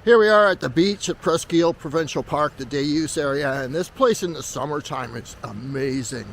Here we are at the beach at Presqu'ile Provincial Park, the day use area, and this place in the summertime is amazing.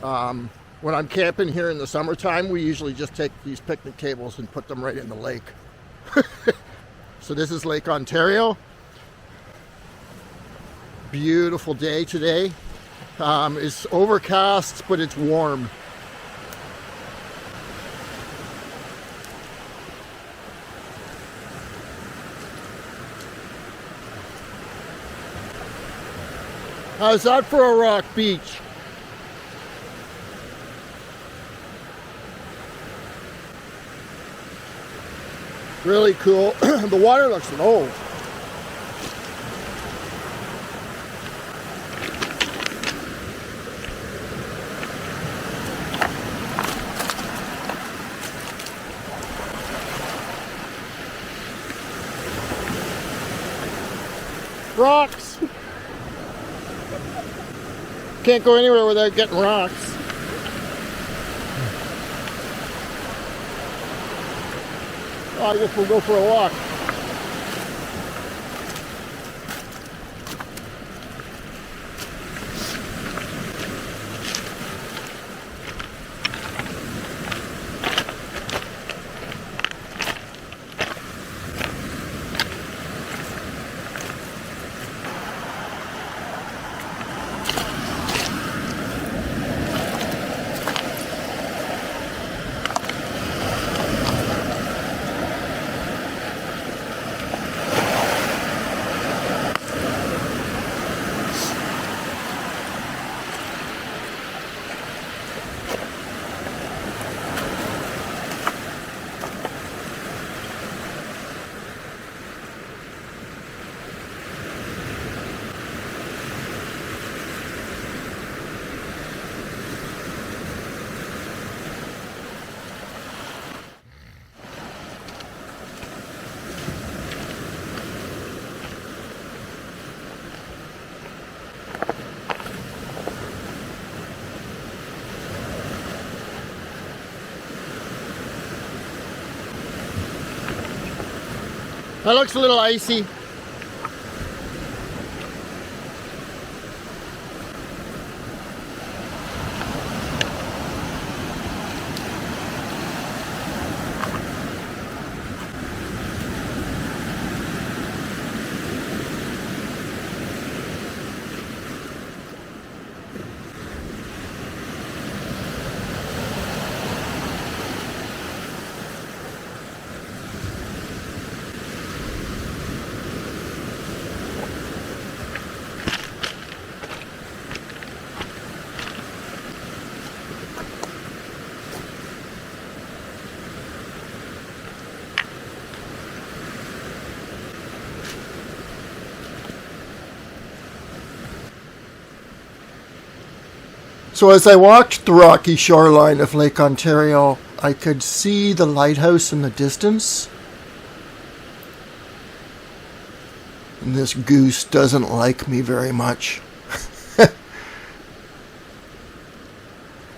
When I'm camping here in the summertime, we usually just take these picnic tables and put them right in the lake. So this is Lake Ontario. Beautiful day today. It's overcast, but it's warm. How's that for a rock beach? Really cool. The water looks low. Rocks. Can't go anywhere without getting rocks. Oh, I guess we'll go for a walk. That looks a little icy. So as I walked the rocky shoreline of Lake Ontario, I could see the lighthouse in the distance. And this goose doesn't like me very much.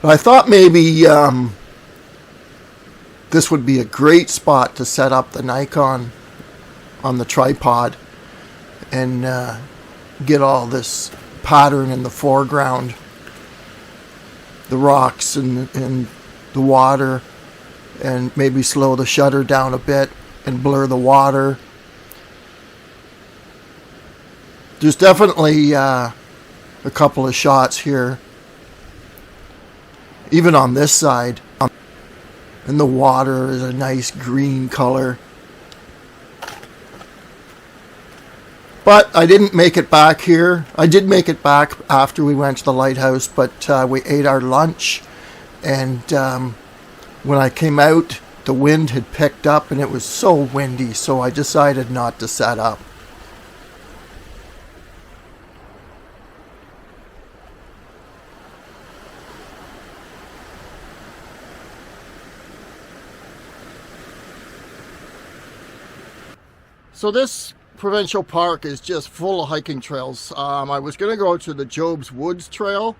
I thought maybe this would be a great spot to set up the Nikon on the tripod and get all this pattern in the foreground. The rocks and the water, and maybe slow the shutter down a bit and blur the water. There's definitely a couple of shots here, even on this side, and the water is a nice green color. But I didn't make it back here. I did make it back after we went to the lighthouse, but we ate our lunch, and when I came out, the wind had picked up and it was so windy, so I decided not to set up. So this provincial park is just full of hiking trails. I was going to go to the Job's Woods Trail,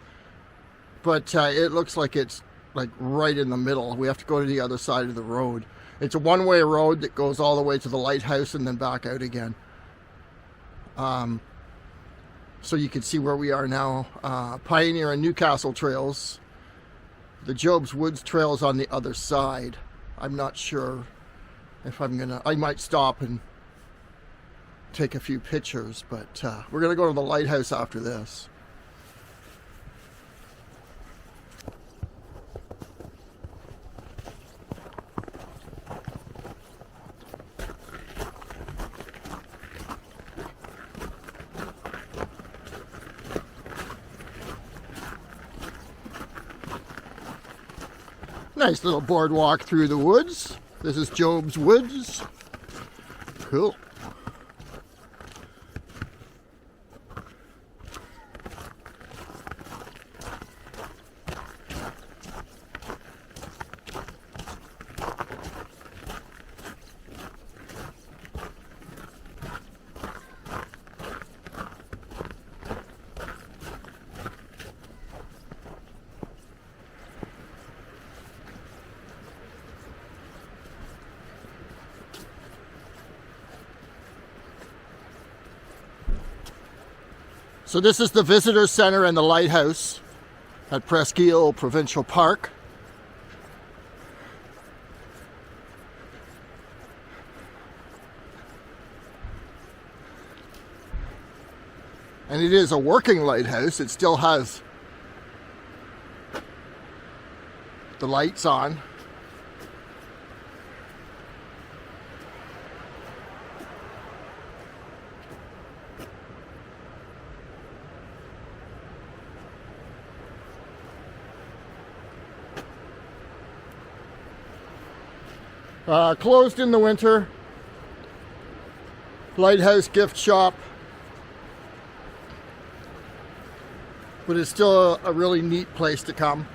but it looks like it's like right in the middle. We have to go to the other side of the road. It's a one-way road that goes all the way to the lighthouse and then back out again. So you can see where we are now. Pioneer and Newcastle trails. The Job's Woods trail is on the other side. I'm not sure if I might stop and take a few pictures, but we're gonna go to the lighthouse after this. Nice little boardwalk through the woods. This is Job's Woods. Cool. So this is the visitor center and the lighthouse at Presqu'ile Provincial Park. And it is a working lighthouse. It still has the lights on. Closed in the winter. Lighthouse gift shop. But it's still a really neat place to come.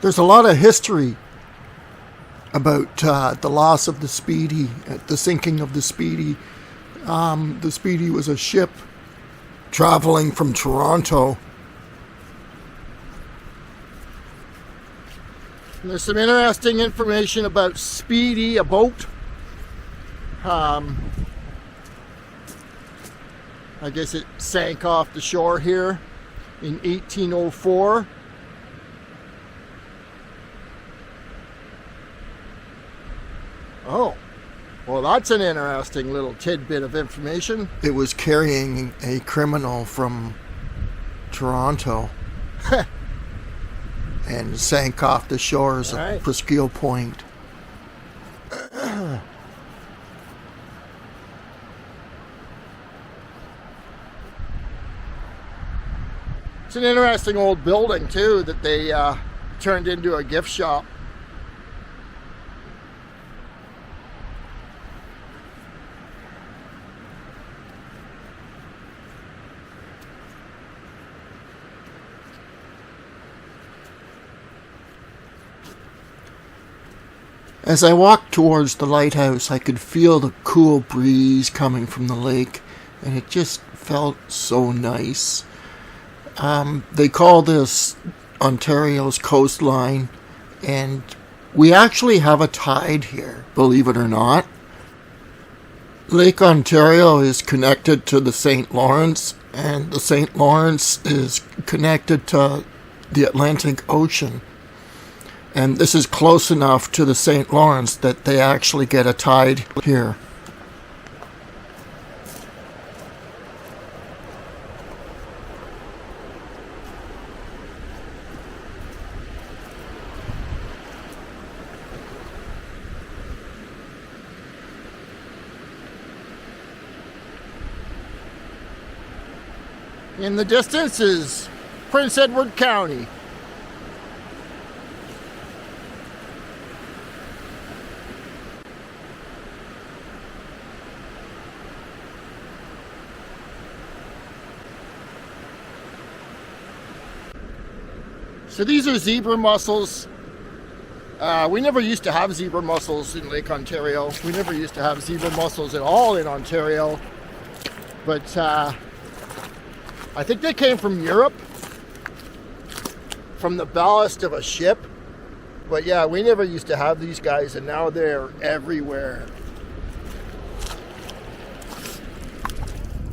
There's a lot of history about the loss of the Speedy, the sinking of the Speedy. The Speedy was a ship traveling from Toronto. And there's some interesting information about Speedy, a boat. I guess it sank off the shore here in 1804. Oh. Well, that's an interesting little tidbit of information. It was carrying a criminal from Toronto and sank off the shores of Presqu'ile Point. It's an interesting old building, too, that they turned into a gift shop. As I walked towards the lighthouse, I could feel the cool breeze coming from the lake, and it just felt so nice. They call this Ontario's coastline, and we actually have a tide here, believe it or not. Lake Ontario is connected to the St. Lawrence, and the St. Lawrence is connected to the Atlantic Ocean. And this is close enough to the St. Lawrence that they actually get a tide here. In the distance is Prince Edward County. So these are zebra mussels. We never used to have zebra mussels in Lake Ontario. We never used to have zebra mussels at all in Ontario. But I think they came from Europe, from the ballast of a ship. But yeah, we never used to have these guys, and now they're everywhere.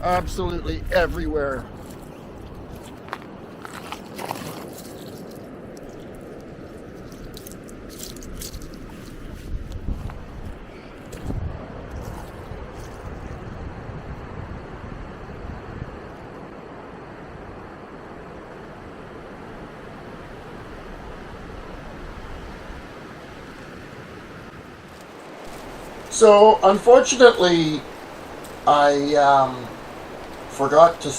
Absolutely everywhere. So unfortunately, I forgot to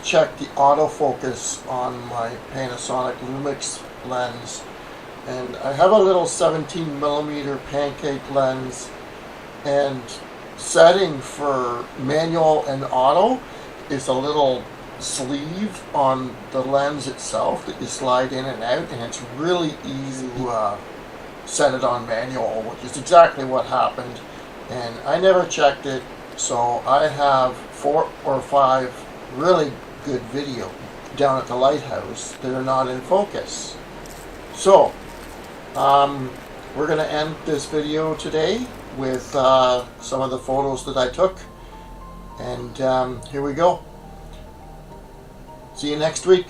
check the autofocus on my Panasonic Lumix lens, and I have a little 17mm pancake lens, and setting for manual and auto is a little sleeve on the lens itself that you slide in and out, and it's really easy to set it on manual, which is exactly what happened. And I never checked it, so I have 4 or 5 really good video down at the Lighthouse that are not in focus. So we're going to end this video today with some of the photos that I took, and here we go. See you next week.